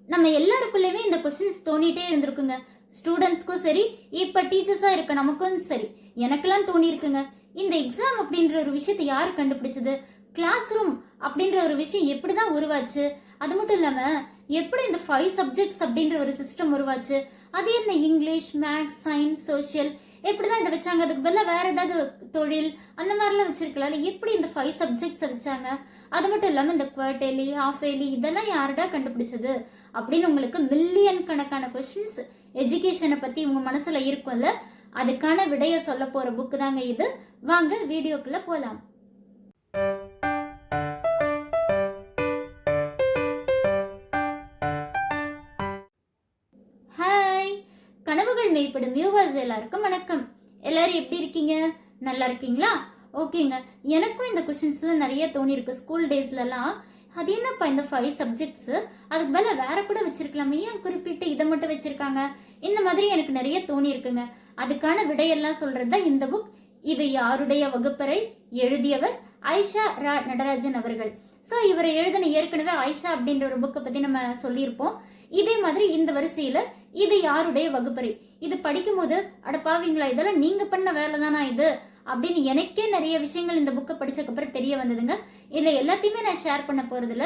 நம்ம எல்லாருக்குள்ளயுமே இந்த கொஸ்டின்ஸ் தோணிட்டே இருந்திருக்குங்க. ஸ்டூடெண்ட்ஸ்க்கும் சரி, இப்ப டீச்சர்ஸா இருக்க நமக்கும் சரி, எனக்கெல்லாம் தோணி இருக்குங்க. இந்த எக்ஸாம் அப்படின்ற ஒரு விஷயத்தை யார் கண்டுபிடிச்சது? கிளாஸ் ரூம் அப்படின்ற ஒரு விஷயம் எப்படிதான் உருவாச்சு? அது மட்டும் இல்லாம எப்படி இந்த 5 சப்ஜெக்ட்ஸ் அப்படின்ற ஒரு சிஸ்டம் உருவாச்சு? அது என்ன இங்கிலீஷ், மேக்ஸ், சயின்ஸ், சோஷியல் எப்படிதான் இதை வச்சாங்க? அதுக்கு பதிலாக வேற ஏதாவது தொழில் அந்த மாதிரிலாம் வச்சிருக்கலாம். எப்படி இந்த 5 சப்ஜெக்ட்ஸை வச்சாங்க? அது மட்டும் இல்லாமல் இந்த குவார்டர்லி, ஹாஃப் இயர்லி இதெல்லாம் யாருடா கண்டுபிடிச்சது அப்படின்னு உங்களுக்கு மில்லியன் கணக்கான கொஸ்டின்ஸ் எஜுகேஷனை பற்றி உங்கள் மனசில் இருக்கும்ல, அதுக்கான விடையை சொல்ல போகிற புக்கு தாங்க இது. வாங்க வீடியோக்குள்ளே போகலாம். ஹாய், கனவுகள் மெய்ப்படும் வியூவர்ஸ் எல்லாருக்கும் வணக்கம். எல்லாரும் எப்படி இருக்கீங்க? நல்லா இருக்கீங்களா? ஓகேங்க. எனக்கும் இந்த கொஸ்டின்ஸ்லாம் நிறைய தோணி இருக்கு. ஸ்கூல் டேஸ்லலாம் அது என்னப்பா இந்த 5 சப்ஜெக்ட்ஸ், அதுக்கு மேலே வேற கூட வச்சிருக்கலாமே, ஏன் குறிப்பிட்டு இதை மட்டும் வச்சிருக்காங்க? இந்த மாதிரி எனக்கு நிறைய தோணி இருக்குங்க. அதுக்கான விடையெல்லாம் சொல்றது தான் இந்த புக். இது யாருடைய வகுப்பறை? எழுதியவர் ஆயிஷா ரா நடராஜன் அவர்கள். ஸோ இவரை எழுதின ஏற்கனவே ஆயிஷா அப்படின்ற ஒரு புக்கை பற்றி நம்ம சொல்லியிருப்போம். இதே மாதிரி இந்த வரிசையில் இது யாருடைய வகுப்பறை, இது படிக்கும் போது அடப்பாவீங்களா இதெல்லாம் நீங்க பண்ண வேலை தானா இது அப்படின்னு எனக்கே நிறைய விஷயங்கள் இந்த புக்கை படிச்சதுக்கு அப்புறம் தெரிய வந்ததுங்க. இதுல எல்லாத்தையுமே நான் ஷேர் பண்ண போறதுல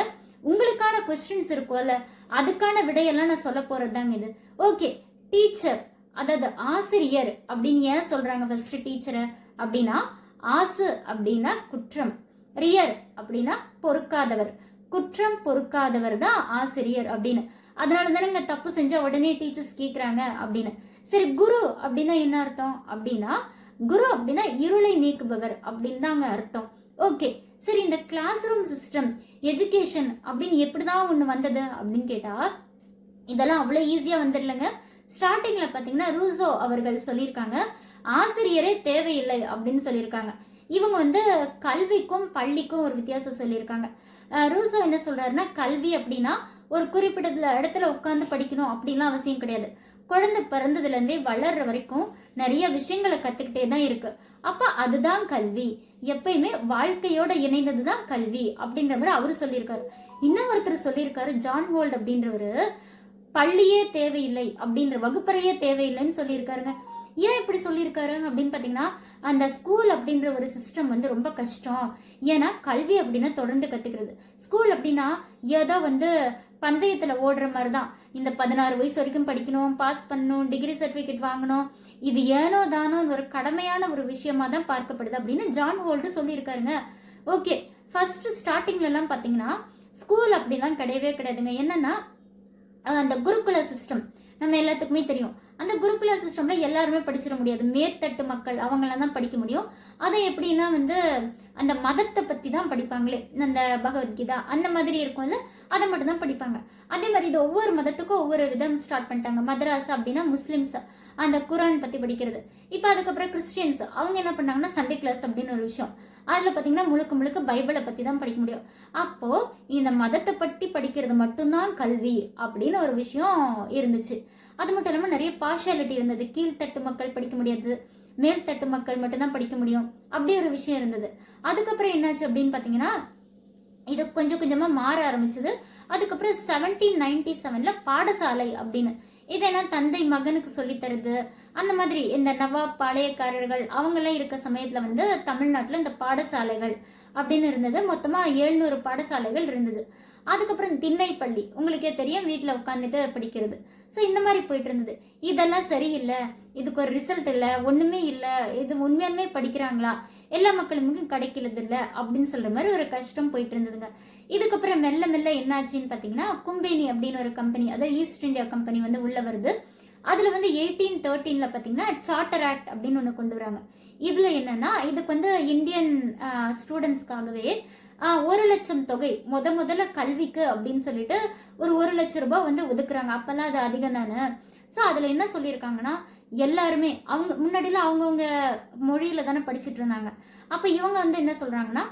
உங்களுக்கான கொஸ்டின்ஸ் இருக்கும்ல, அதுக்கான விடையெல்லாம் நான் சொல்ல போறதுதாங்க இது. ஓகே, டீச்சர் அதாவது ஆசிரியர் அப்படின்னு ஏன் சொல்றாங்க ஃபர்ஸ்ட் டீச்சரை அப்படின்னா, ஆசு அப்படின்னா குற்றம், ரியர் அப்படின்னா பொறுக்காதவர், குற்றம் பொறுக்காதவர் தான் ஆசிரியர் அப்படின்னு. அதனால தானே தப்பு செஞ்சா உடனே டீச்சர்ஸ் கேட்குறாங்க அப்படின்னு. சரி, குரு அப்படின்னா என்ன அர்த்தம் அப்படின்னா, குரு அப்படின்னா இருளை நீக்குபவர் அப்படின்னு தாங்க அர்த்தம். ஓகே, சரி, இந்த கிளாஸ் ரூம் சிஸ்டம் எஜுகேஷன் அப்படின்னு எப்படிதான் ஒன்று வந்தது அப்படின்னு கேட்டா, இதெல்லாம் அவ்வளோ ஈஸியாக வந்துடலங்க. ஸ்டார்டிங்ல பார்த்தீங்கன்னா ரூசோ அவர்கள் சொல்லியிருக்காங்க, ஆசிரியரே தேவையில்லை அப்படின்னு சொல்லியிருக்காங்க. இவங்க வந்து கல்விக்கும் பள்ளிக்கும் ஒரு வித்தியாசம் சொல்லியிருக்காங்க. ரூசோ என்ன சொல்றாருன்னா, கல்வி அப்படின்னா ஒரு குறிப்பிட்ட இடத்துல உட்காந்து படிக்கணும் அப்படின்லாம் அவசியம் கிடையாது. குழந்தை பிறந்ததுலேருந்தே வளர்ற வரைக்கும் நிறைய விஷயங்களை கற்றுக்கிட்டே தான் இருக்கு. அப்போ அதுதான் கல்வி, எப்பயுமே வாழ்க்கையோட இணைந்தது தான் கல்வி அப்படின்ற மாதிரி அவரு சொல்லியிருக்காரு. இன்னொருத்தர் சொல்லியிருக்காரு, ஜான் ஹோல்ட் அப்படின்றவரு, பள்ளியே தேவையில்லை அப்படின்ற, வகுப்பறையே தேவையில்லைன்னு சொல்லியிருக்காருங்க. ஏன் இப்படி சொல்லியிருக்காரு அப்படின்னு பார்த்தீங்கன்னா, அந்த ஸ்கூல் அப்படின்ற ஒரு சிஸ்டம் வந்து ரொம்ப கஷ்டம். ஏன்னா கல்வி அப்படின்னா தொடர்ந்து கற்றுக்கிறது, ஸ்கூல் அப்படின்னா ஏதோ வந்து பந்தயத்தில் ஓடுற மாதிரி தான். இந்த 16 வயசு வரைக்கும் படிக்கணும், பாஸ் பண்ணணும், டிகிரி சர்டிஃபிகேட் வாங்கணும், இது ஏனோ தானோ ஒரு கடமையான ஒரு விஷயமா தான் பார்க்கப்படுது அப்படின்னு ஜான் ஹோல்டு சொல்லியிருக்காருங்க. ஓகே, ஃபர்ஸ்ட் ஸ்டார்டிங்லலாம் பார்த்தீங்கன்னா ஸ்கூல் அப்படிலாம் கிடையவே கிடையாதுங்க. என்னன்னா அந்த குருகுல சிஸ்டம் நம்ம எல்லாத்துக்குமே தெரியும். அந்த குருகுல சிஸ்டம்ல எல்லாருமே படிச்சிட முடியாது, மேற்தட்டு மக்கள் அவங்களாம் தான் படிக்க முடியும். அதை எப்படின்னா வந்து அந்த மதத்தை பற்றி தான் படிப்பாங்களே, அந்த பகவத்கீதா அந்த மாதிரி இருக்கும்ல, அதை மட்டும் தான் படிப்பாங்க. அதே மாதிரி இது ஒவ்வொரு மதத்துக்கும் ஒவ்வொரு விதம் ஸ்டார்ட் பண்ணிட்டாங்க. மதராஸ் அப்படின்னா முஸ்லிம்ஸ் அந்த குரான் பற்றி படிக்கிறது. இப்போ அதுக்கப்புறம் கிறிஸ்டியன்ஸ் அவங்க என்ன பண்ணாங்கன்னா சண்டே கிளாஸ் அப்படின்னு ஒரு விஷயம், அதில் பார்த்தீங்கன்னா முழுக்க முழுக்க பைபிளை பற்றி தான் படிக்க முடியும். அப்போது இந்த மதத்தை பற்றி படிக்கிறது மட்டும்தான் கல்வி அப்படின்னு ஒரு விஷயம் இருந்துச்சு. அது மட்டும் இல்லாமல் நிறைய பார்ஷியாலிட்டி இருந்தது. கீழ்த்தட்டு மக்கள் படிக்க முடியாது, மேல்தட்டு மக்கள் மட்டும்தான் படிக்க முடியும், அப்படி ஒரு விஷயம் இருந்தது. அதுக்கப்புறம் என்னாச்சு அப்படின்னு பார்த்தீங்கன்னா, இது கொஞ்சம் கொஞ்சமாக மாற ஆரம்பிச்சது. அதுக்கப்புறம் 1797 பாடசாலை அப்படின்னு, இதெல்லாம் தந்தை மகனுக்கு சொல்லித்தருது அந்த மாதிரி. இந்த நவாப் பாளையக்காரர்கள் அவங்கெல்லாம் இருக்க சமயத்தில் வந்து தமிழ்நாட்டில் இந்த பாடசாலைகள் அப்படின்னு இருந்தது. மொத்தமாக 700 பாடசாலைகள் இருந்தது. அதுக்கப்புறம் திண்ணைப்பள்ளி உங்களுக்கே தெரியும், வீட்டில் உட்காந்துட்டு படிக்கிறது. ஸோ இந்த மாதிரி போயிட்டு இருந்தது. இதெல்லாம் சரியில்லை, இதுக்கு ஒரு ரிசல்ட் இல்லை, ஒன்றுமே இல்லை, இது உண்மையாலுமே படிக்கிறாங்களா, எல்லா மக்களுக்கும் கிடைக்கிறது இல்லை அப்படின்னு சொல்கிற மாதிரி ஒரு கஷ்டம் போயிட்டு இருந்ததுங்க. இதுக்கப்புறம் மெல்ல மெல்ல என்னாச்சுன்னு பார்த்தீங்கன்னா, கும்பேனி அப்படின்னு ஒரு கம்பெனி, அதாவது ஈஸ்ட் இந்தியா கம்பெனி வந்து உள்ள வருது. அதில் வந்து 1813 பார்த்தீங்கன்னா சார்ட்டர் ஆக்ட் அப்படின்னு ஒன்று கொண்டு வராங்க. இதில் என்னன்னா, இதுக்கு வந்து இந்தியன் ஸ்டூடெண்ட்ஸ்க்காகவே 1,00,000 தொகை முதல்ல கல்விக்கு அப்படின்னு சொல்லிட்டு ஒரு 1,00,000 ரூபாய் வந்து ஒதுக்குறாங்க. அப்பெல்லாம் அது அதிகம் தானே. ஸோ அதில் என்ன சொல்லியிருக்காங்கன்னா, எல்லாருமே அவங்க முன்னாடிலாம் அவங்கவுங்க மொழியில தானே படிச்சுட்டு இருந்தாங்க. அப்போ இவங்க வந்து என்ன சொல்றாங்கன்னா,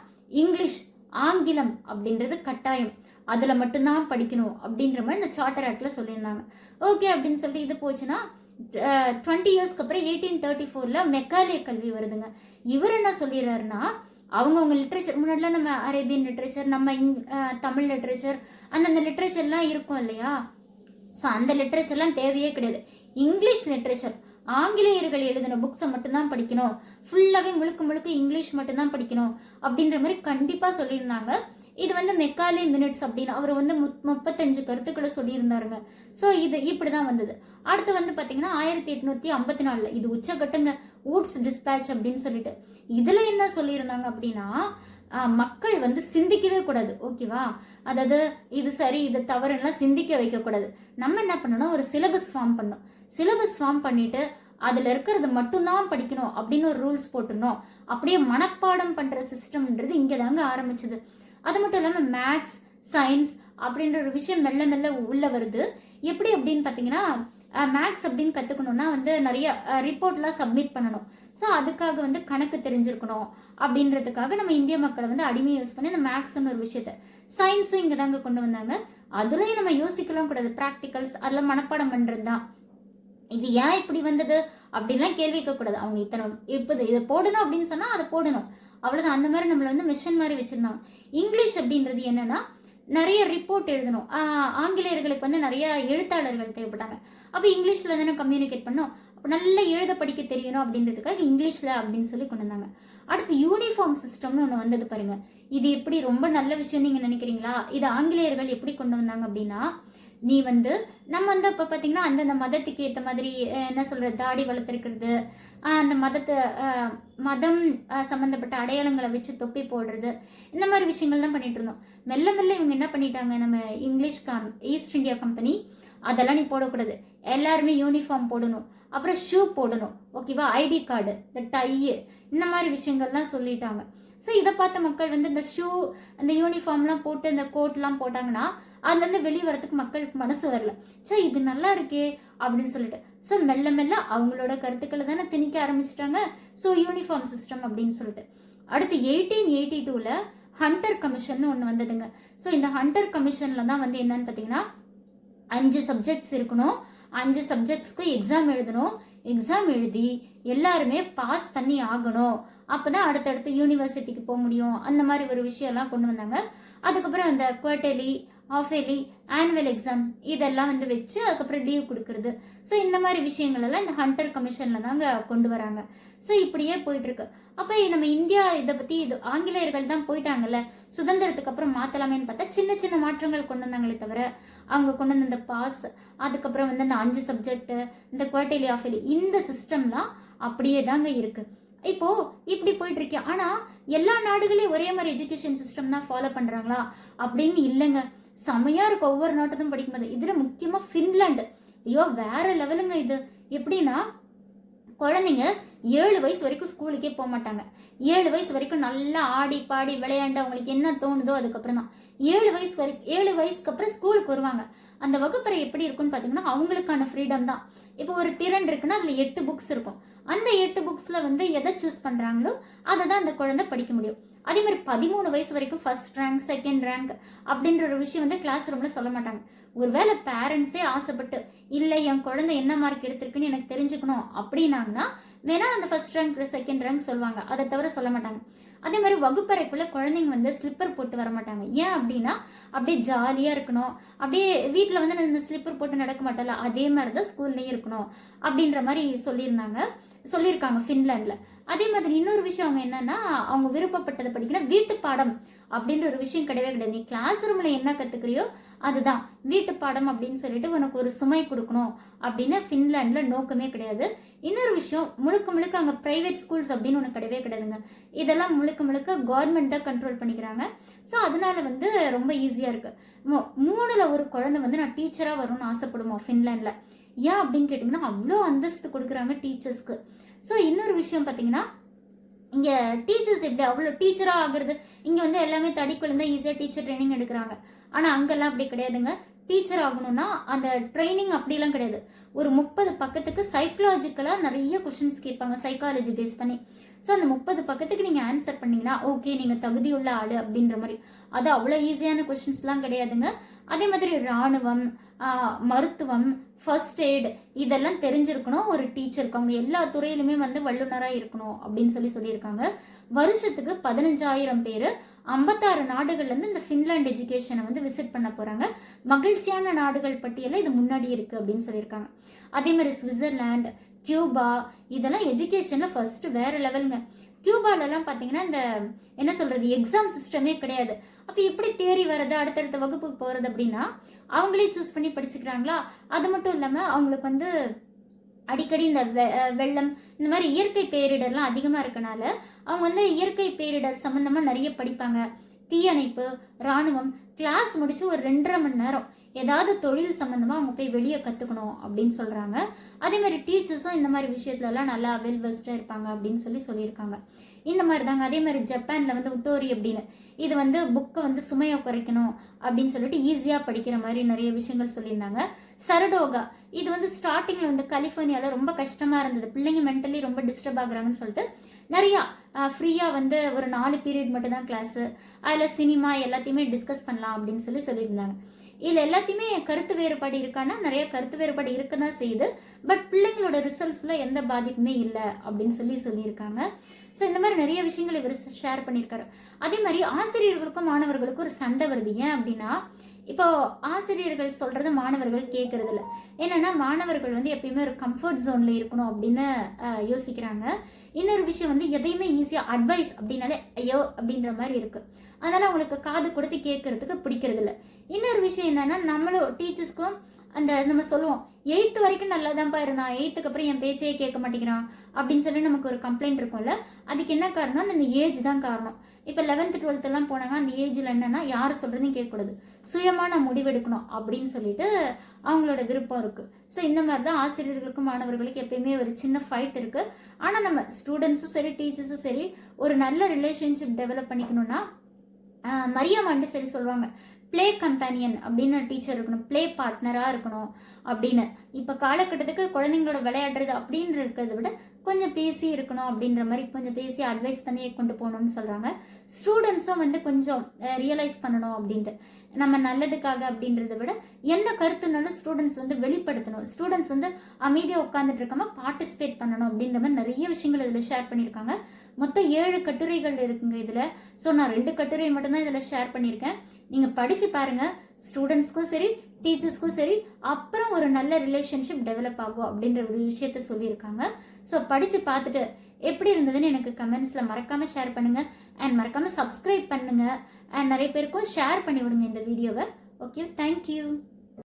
இங்கிலீஷ் ஆங்கிலம் அப்படின்றது கட்டாயம், அதில் மட்டும்தான் படிக்கணும் அப்படின்ற மாதிரி இந்த சார்ட்டர் ஆக்ட்ல சொல்லியிருந்தாங்க. ஓகே அப்படின்னு சொல்லிட்டு இது போச்சுன்னா 20 இயர்ஸ்க்கு அப்புறம் 1834 மெக்காலே கல்வி வருதுங்க. இவர் என்ன சொல்லிடுறாருன்னா, அவங்கவுங்க லிட்ரேச்சர், முன்னாடிலாம் நம்ம அரேபியன் லிட்ரேச்சர், நம்ம தமிழ் லிட்ரேச்சர், அந்தந்த லிட்ரேச்சர்லாம் இருக்கும் இல்லையா, ஸோ அந்த லிட்ரேச்சர்லாம் தேவையே கிடையாது. இங்கிலீஷ் லிட்ரேச்சர், ஆங்கிலேயர்கள் எழுதின புக்ஸை மட்டும்தான் படிக்கணும், ஃபுல்லாகவே முழுக்க முழுக்க இங்கிலீஷ் மட்டும்தான் படிக்கணும் அப்படின்ற மாதிரி கண்டிப்பாக சொல்லியிருந்தாங்க. இது வந்து மெக்காலே மினிட்ஸ் அப்படின்னு அவர் வந்து 35 கருத்துக்களை சொல்லியிருந்தாருங்க. ஸோ இது இப்படி தான் வந்தது. அடுத்து வந்து பார்த்தீங்கன்னா 1854 இது உச்சகட்டங்க, வூட்ஸ் டிஸ்பேட்ச் அப்படின்னு சொல்லிட்டு. இதில் என்ன சொல்லியிருந்தாங்க அப்படின்னா, மக்கள் வந்து சிந்திக்கவே கூடாது, ஓகேவா? அதாவது இது சரி இது தவறுலாம் சிந்திக்க வைக்கக்கூடாது. நம்ம என்ன பண்ணணும், ஒரு சிலபஸ் ஃபார்ம் பண்ணணும். சிலபஸ் ஃபார்ம் பண்ணிட்டு அதில் இருக்கிறது மட்டும்தான் படிக்கணும் அப்படின்னு ஒரு ரூல்ஸ் போட்டுருணும். அப்படியே மனப்பாடம் பண்ணுற சிஸ்டம்ன்றது இங்கே தாங்க ஆரம்பிச்சது. அது மட்டும் இல்லாமல் மேக்ஸ், சயின்ஸ் அப்படின்ற ஒரு விஷயம் மெல்ல மெல்ல உள்ள வருது. எப்படி அப்படின்னு பார்த்தீங்கன்னா, மேக்ஸ் அப்படின்னு கற்றுக்கணுன்னா வந்து நிறைய ரிப்போர்ட்லாம் சப்மிட் பண்ணணும். ஸோ அதுக்காக வந்து கணக்கு தெரிஞ்சிருக்கணும் அப்படின்றதுக்காக நம்ம இந்திய மக்களை வந்து அடிமையை யூஸ் பண்ணி அந்த மேக்ஸ்ன்னு ஒரு விஷயத்த, சயின்ஸும் இங்கே தாங்க கொண்டு வந்தாங்க. அதுலேயும் நம்ம யோசிக்கலாம் கூடாது, ப்ராக்டிகல்ஸ் அதெல்லாம் மனப்பாடம் பண்ணுறது தான். இது ஏன் இப்படி வந்தது அப்படின்லாம் கேள்வி கேட்கக்கூடாது. அவங்க இத்தனை இப்போ இதை போடணும் அப்படின்னு சொன்னால் அதை போடணும், அவ்வளோதான். அந்த மாதிரி நம்மளை வந்து மிஷன் மாதிரி வச்சுருந்தாங்க. இங்கிலீஷ் அப்படின்றது என்னன்னா, நிறைய ரிப்போர்ட் எழுதணும். ஆங்கிலேயர்களுக்கு வந்து நிறைய எழுத்தாளர்கள் தேவைப்பட்டாங்க. அப்போ இங்கிலீஷில் தானே கம்யூனிகேட் பண்ணோம். அப்போ நல்லா எழுத படிக்க தெரியணும் அப்படின்றதுக்காக இங்கிலீஷில் அப்படின்னு சொல்லி கொண்டு வந்தாங்க. அடுத்து யூனிஃபார்ம் சிஸ்டம்னு ஒன்று வந்தது பாருங்க. இது எப்படி ரொம்ப நல்ல விஷயம் நீங்கள் நினைக்கிறீங்களா? இது ஆங்கிலேயர்கள் எப்படி கொண்டு வந்தாங்க அப்படின்னா, நீ வந்து நம்ம வந்து இப்போ பார்த்தீங்கன்னா அந்தந்த மதத்துக்கு ஏற்ற மாதிரி என்ன சொல்கிறது, தாடி வளர்த்துருக்கிறது, அந்த மதம் சம்மந்தப்பட்ட அடையாளங்களை வச்சு தொப்பி போடுறது, இந்த மாதிரி விஷயங்கள் தான் பண்ணிட்டு இருந்தோம். மெல்ல மெல்ல இவங்க என்ன பண்ணிட்டாங்க, நம்ம ஈஸ்ட் இந்தியா கம்பெனி அதெல்லாம் நீ போடக்கூடாது, எல்லாருமே யூனிஃபார்ம் போடணும், அப்புறம் ஷூ போடணும், ஓகேவா, ஐடி கார்டு, இந்த டை, இந்த மாதிரி விஷயங்கள்லாம் சொல்லிட்டாங்க. ஸோ இதை பார்த்த மக்கள் வந்து இந்த ஷூ அந்த யூனிஃபார்ம்லாம் போட்டு இந்த கோட்லாம் போட்டாங்கன்னா அதுலேருந்து வெளியே வரதுக்கு மக்களுக்கு மனசு வரல. ஸோ இது நல்லா இருக்கே அப்படின்னு சொல்லிட்டு ஸோ மெல்ல மெல்ல அவங்களோட கருத்துக்களை தானே திணிக்க ஆரம்பிச்சிட்டாங்க. ஸோ யூனிஃபார்ம் சிஸ்டம் அப்படின்னு சொல்லிட்டு அடுத்து 1882ல் ஹண்டர் கமிஷன் ஒன்று வந்ததுங்க. ஸோ இந்த ஹண்டர் கமிஷனில் தான் வந்து என்னன்னு பார்த்தீங்கன்னா 5 சப்ஜெக்ட்ஸ் இருக்கணும், 5 சப்ஜெக்ட்ஸ்க்கும் எக்ஸாம் எழுதணும், எக்ஸாம் எழுதி எல்லாருமே பாஸ் பண்ணி ஆகணும், அப்போ தான் அடுத்தடுத்து யூனிவர்சிட்டிக்கு போக முடியும், அந்த மாதிரி ஒரு விஷயம்லாம் கொண்டு வந்தாங்க. அதுக்கப்புறம் அந்த quarterly, half yearly, annual exam இதெல்லாம் வந்து வச்சு அதுக்கப்புறம் லீவ் கொடுக்கறது. ஸோ இந்த மாதிரி விஷயங்கள் எல்லாம் இந்த ஹண்டர் கமிஷனில் தாங்க கொண்டு வராங்க. ஸோ இப்படியே போயிட்டுருக்கு. அப்போ நம்ம இந்தியா இதை பற்றி இது ஆங்கிலேயர்கள் தான் போயிட்டாங்கல்ல, சுதந்திரத்துக்கு அப்புறம் மாற்றலாமேன்னு பார்த்தா சின்ன சின்ன மாற்றங்கள் கொண்டு வந்தாங்களே தவிர அவங்க கொண்டு வந்த இந்த பாஸ், அதுக்கப்புறம் வந்து இந்த 5 சப்ஜெக்ட்டு, இந்த குவார்டர்லி, ஹாஃப் இயர்லி, இந்த சிஸ்டம்லாம் அப்படியே தாங்க இருக்குது. இப்போ இப்படி போயிட்டு இருக்கேன். ஆனால் எல்லா நாடுகளையும் ஒரே மாதிரி எஜுகேஷன் சிஸ்டம் தான் ஃபாலோ பண்ணுறாங்களா அப்படின்னு இல்லைங்க. செமையாக இருக்கும் ஒவ்வொரு நாட்டதும் படிக்கும்போது. இதில் முக்கியமாக ஃபின்லாண்டு, ஐயோ வேற லெவலுங்க. இது எப்படின்னா, குழந்தைங்க 7 வயசு வரைக்கும் ஸ்கூலுக்கே போக மாட்டாங்க. 7 வயசு வரைக்கும் நல்லா ஆடி பாடி விளையாண்டு அவங்களுக்கு என்ன தோணுதோ அதுக்கப்புறம் தான் 7 வயசுக்கு அப்புறம் ஸ்கூலுக்கு வருவாங்க. அந்த வகுப்பறை எப்படி இருக்குன்னு பார்த்தீங்கன்னா அவங்களுக்கான ஃப்ரீடம் தான். இப்போ ஒரு திறன் இருக்குன்னா அதில் 8 புக்ஸ் இருக்கும். அந்த 8 புக்ஸில் வந்து எதை சூஸ் பண்ணுறாங்களோ அதை தான் அந்த குழந்தை படிக்க முடியும். அதே மாதிரி 13 வயசு வரைக்கும் ஃபர்ஸ்ட் ரேங்க், செகண்ட் ரேங்க் அப்படின்ற ஒரு விஷயம் வந்து கிளாஸ் ரூமில் சொல்ல மாட்டாங்க. ஒருவேளை பேரண்ட்ஸே ஆசைப்பட்டு இல்லை என் குழந்தை என்ன மார்க் எடுத்திருக்குன்னு எனக்கு தெரிஞ்சுக்கணும் அப்படின்னாங்கன்னா வேணா அந்த ஃபர்ஸ்ட் ரேங்க் செகண்ட் ரேங்க் சொல்லுவாங்க, அதை தவிர சொல்ல மாட்டாங்க. அதே மாதிரி வகுப்பறைக்குள்ள குழந்தைங்க வந்து ஸ்லிப்பர் போட்டு வர மாட்டாங்க. ஏன் அப்படின்னா அப்படியே ஜாலியாக இருக்கணும், அப்படியே வீட்டில் வந்து இந்த ஸ்லிப்பர் போட்டு நடக்க மாட்டால அதே மாதிரி தான் ஸ்கூல்லையும் இருக்கணும் அப்படின்ற மாதிரி சொல்லியிருக்காங்க ஃபின்லாண்டில். அதே மாதிரி இன்னொரு விஷயம் அவங்க என்னன்னா, அவங்க விருப்பப்பட்டதை படிக்கணும். வீட்டு பாடம் அப்படின்ற ஒரு விஷயம் கிடையவே கிடையாது. நீ கிளாஸ் ரூம்ல என்ன கத்துக்கிறியோ அதுதான் வீட்டு பாடம் அப்படின்னு சொல்லிட்டு உனக்கு ஒரு சுமை கொடுக்கணும் அப்படின்னு ஃபின்லாண்ட்ல நோக்கமே கிடையாது. இன்னொரு விஷயம், முழுக்க முழுக்க அங்கே பிரைவேட் ஸ்கூல்ஸ் அப்படின்னு ஒன்று கிடையவே கிடையாதுங்க. இதெல்லாம் முழுக்க முழுக்க கவர்மெண்ட் தான் கண்ட்ரோல் பண்ணிக்கிறாங்க. ஸோ அதனால வந்து ரொம்ப ஈஸியாக இருக்கு. 3ல் ஒரு குழந்தை வந்து நான் டீச்சராக வரும்னு ஆசைப்படுமோ ஃபின்லாண்டில். ஏன் அப்படின்னு கேட்டிங்கன்னா அவ்வளோ அந்தஸ்து கொடுக்குறாங்க டீச்சர்ஸ்க்கு. ஸோ இன்னொரு விஷயம் பார்த்தீங்கன்னா, இங்கே டீச்சர்ஸ் எப்படி அவ்வளோ டீச்சராக ஆகுறது, இங்கே வந்து எல்லாமே தடிக்குள்ள தான் ஈஸியாக டீச்சர் ட்ரைனிங் எடுக்கிறாங்க. ஆனால் அங்கெல்லாம் அப்படி கிடையாதுங்க. டீச்சர் ஆகணும்னா அந்த ட்ரைனிங் அப்படிலாம் கிடையாது. ஒரு 30 பக்கத்துக்கு சைக்கலாஜிக்கலாக நிறைய கொஷின்ஸ் கேட்பாங்க, சைக்காலஜி பேஸ் பண்ணி. ஸோ அந்த 30 பக்கத்துக்கு நீங்கள் ஆன்சர் பண்ணிங்கன்னா ஓகே நீங்கள் தகுதியுள்ள ஆள் அப்படின்ற மாதிரி. அது அவ்வளோ ஈஸியான கொஷின்ஸ்லாம் கிடையாதுங்க. அதே மாதிரி இராணுவம், மருத்துவம், ஃபர்ஸ்ட் எய்ட் இதெல்லாம் தெரிஞ்சிருக்கணும் ஒரு டீச்சருக்கு. அவங்க எல்லா துறையிலுமே வந்து வல்லுநராக இருக்கணும் அப்படின்னு சொல்லியிருக்காங்க. வருஷத்துக்கு 15,000 பேர் 56 நாடுகள்லேருந்து இந்த ஃபின்லாண்ட் எஜுகேஷனை வந்து விசிட் பண்ண போகிறாங்க. மகிழ்ச்சியான நாடுகள் பட்டியலில் இது முன்னாடி இருக்குது அப்படின்னு சொல்லியிருக்காங்க. அதே மாதிரி சுவிட்சர்லாந்து, கியூபா இதெல்லாம் எஜுகேஷனில் ஃபர்ஸ்ட் வேறு லெவலுங்க. கியூபாலெல்லாம் பார்த்தீங்கன்னா இந்த என்ன சொல்கிறது எக்ஸாம் சிஸ்டமே கிடையாது. அப்போ எப்படி தேறி வர்றது, அடுத்தடுத்த வகுப்புக்கு போகிறது அப்படின்னா அவங்களே சூஸ் பண்ணி படிச்சுக்கிறாங்களா. அது மட்டும் இல்லாமல் அவங்களுக்கு வந்து அடிக்கடி இந்த வெள்ளம் இந்த மாதிரி இயற்கை பேரிடர்லாம் அதிகமாக இருக்கனால அவங்க வந்து இயற்கை பேரிடர் சம்மந்தமாக நிறைய படிப்பாங்க. தீயணைப்பு, இராணுவம் கிளாஸ் முடிச்சு ஒரு 2.5 மணி நேரம் ஏதாவது தொழில் சம்மந்தமாக அவங்க போய் வெளியே கற்றுக்கணும் அப்படின்னு சொல்கிறாங்க. அதே மாதிரி டீச்சர்ஸும் இந்த மாதிரி விஷயத்துலலாம் நல்லா வெல் வெஸ்டாக இருப்பாங்க அப்படின்னு சொல்லியிருக்காங்க. இந்த மாதிரி தாங்க. அதே மாதிரி ஜப்பானில் வந்து உட்டோரி அப்படின்னு இது வந்து புக்கை வந்து சுமையை குறைக்கணும் அப்படின்னு சொல்லிட்டு ஈஸியாக படிக்கிற மாதிரி நிறைய விஷயங்கள் சொல்லியிருந்தாங்க. சரடோகா இது வந்து ஸ்டார்டிங்கில் வந்து கலிஃபோர்னியாவில் ரொம்ப கஷ்டமாக இருந்தது, பிள்ளைங்க மென்டலி ரொம்ப டிஸ்டர்ப் ஆகுறாங்கன்னு சொல்லிட்டு நிறையா ஃப்ரீயாக வந்து ஒரு 4 பீரியட் மட்டும் தான் கிளாஸு, அதில் சினிமா எல்லாத்தையுமே டிஸ்கஸ் பண்ணலாம் அப்படின்னு சொல்லியிருந்தாங்க. இதில் எல்லாத்தையுமே கருத்து வேறுபாடு இருக்கான்னா நிறைய கருத்து வேறுபாடு இருக்க தான் செய்யுது. பட் பிள்ளைங்களோட ரிசல்ட்ஸில் எந்த பாதிப்புமே இல்லை அப்படின்னு சொல்லியிருக்காங்க. ஸோ இந்த மாதிரி நிறைய விஷயங்கள் இவர் ஷேர் பண்ணியிருக்காரு. அதே மாதிரி ஆசிரியர்களுக்கும் மாணவர்களுக்கும் ஒரு சண்டை வருது. ஏன் அப்படின்னா இப்போ ஆசிரியர்கள் சொல்கிறது மாணவர்கள் கேட்கறது இல்லை. என்னென்னா மாணவர்கள் வந்து எப்பயுமே ஒரு கம்ஃபர்ட் ஜோனில் இருக்கணும் அப்படின்னு யோசிக்கிறாங்க. இன்னொரு விஷயம் வந்து எதையுமே ஈஸியாக அட்வைஸ் அப்படின்னாலே ஐயோ அப்படின்ற மாதிரி இருக்குது. அதனால் அவங்களுக்கு காது கொடுத்து கேட்கறதுக்கு பிடிக்கிறது இல்லை. இன்னொரு விஷயம் என்னென்னா நம்மளும் டீச்சர்ஸ்க்கும் அந்த நம்ம சொல்லுவோம் 8th வரைக்கும் நல்லா தான்ப்பா இருந்தான், 8th அப்புறம் என் பேச்சையே கேட்க மாட்டேங்கிறான் அப்படின்னு சொல்லி நமக்கு ஒரு கம்ப்ளைண்ட் இருக்கும்ல. அதுக்கு என்ன காரணம், அந்த ஏஜ் தான் காரணம். இப்போ 11th 12th எல்லாம் போனாங்க, அந்த ஏஜில் என்னன்னா யார் சொல்கிறதையும் கேட்கக்கூடாது, சுயமாக முடிவெடுக்கணும் அப்படின்னு சொல்லிட்டு அவங்களோட விருப்பம் இருக்குது. ஸோ இந்த மாதிரி தான் ஆசிரியர்களுக்கும் மாணவர்களுக்கும் எப்பயுமே ஒரு சின்ன ஃபைட் இருக்குது. ஆனால் நம்ம ஸ்டூடெண்ட்ஸும் சரி டீச்சர்ஸும் சரி ஒரு நல்ல ரிலேஷன்ஷிப் டெவலப் பண்ணிக்கணும்னா மரியா மாண்டெசரி சொல்லுவாங்க ப்ளே கம்பேனியன் அப்படின்னு டீச்சர் இருக்கணும், ப்ளே பார்ட்னராக இருக்கணும் அப்படின்னு. இப்போ காலகட்டத்துக்கு குழந்தைங்களோட விளையாடுறது அப்படின்னு இருக்கிறத விட கொஞ்சம் பேசி இருக்கணும் அப்படின்ற மாதிரி கொஞ்சம் பேசி அட்வைஸ் பண்ணி கொண்டு போகணும்னு சொல்கிறாங்க. ஸ்டூடெண்ட்ஸும் வந்து கொஞ்சம் ரியலைஸ் பண்ணணும் அப்படின்ட்டு நம்ம நல்லதுக்காக அப்படின்றத விட எந்த கருத்துனாலும் ஸ்டூடெண்ட்ஸ் வந்து வெளிப்படுத்தணும். ஸ்டூடெண்ட்ஸ் வந்து அமைதியாக உட்காந்துட்டு இருக்காம பார்ட்டிசிபேட் பண்ணணும் அப்படின்ற மாதிரி நிறைய விஷயங்கள் இதில் ஷேர் பண்ணியிருக்காங்க. மொத்தம் 7 கட்டுரைகள் இருக்குங்க இதில். ஸோ நான் 2 கட்டுரை மட்டும்தான் இதில் ஷேர் பண்ணியிருக்கேன். நீங்கள் படித்து பாருங்கள், ஸ்டூடெண்ட்ஸ்க்கும் சரி டீச்சர்ஸ்க்கும் சரி அப்புறம் ஒரு நல்ல ரிலேஷன்ஷிப் டெவலப் ஆகும் அப்படின்ற ஒரு விஷயத்த சொல்லியிருக்காங்க. ஸோ படித்து பார்த்துட்டு எப்படி இருந்ததுன்னு எனக்கு கமெண்ட்ஸில் மறக்காமல் ஷேர் பண்ணுங்கள். அண்ட் மறக்காமல் சப்ஸ்கிரைப் பண்ணுங்கள். அண்ட் நிறைய பேருக்கும் ஷேர் பண்ணி விடுங்க இந்த வீடியோவை. Okay, thank you.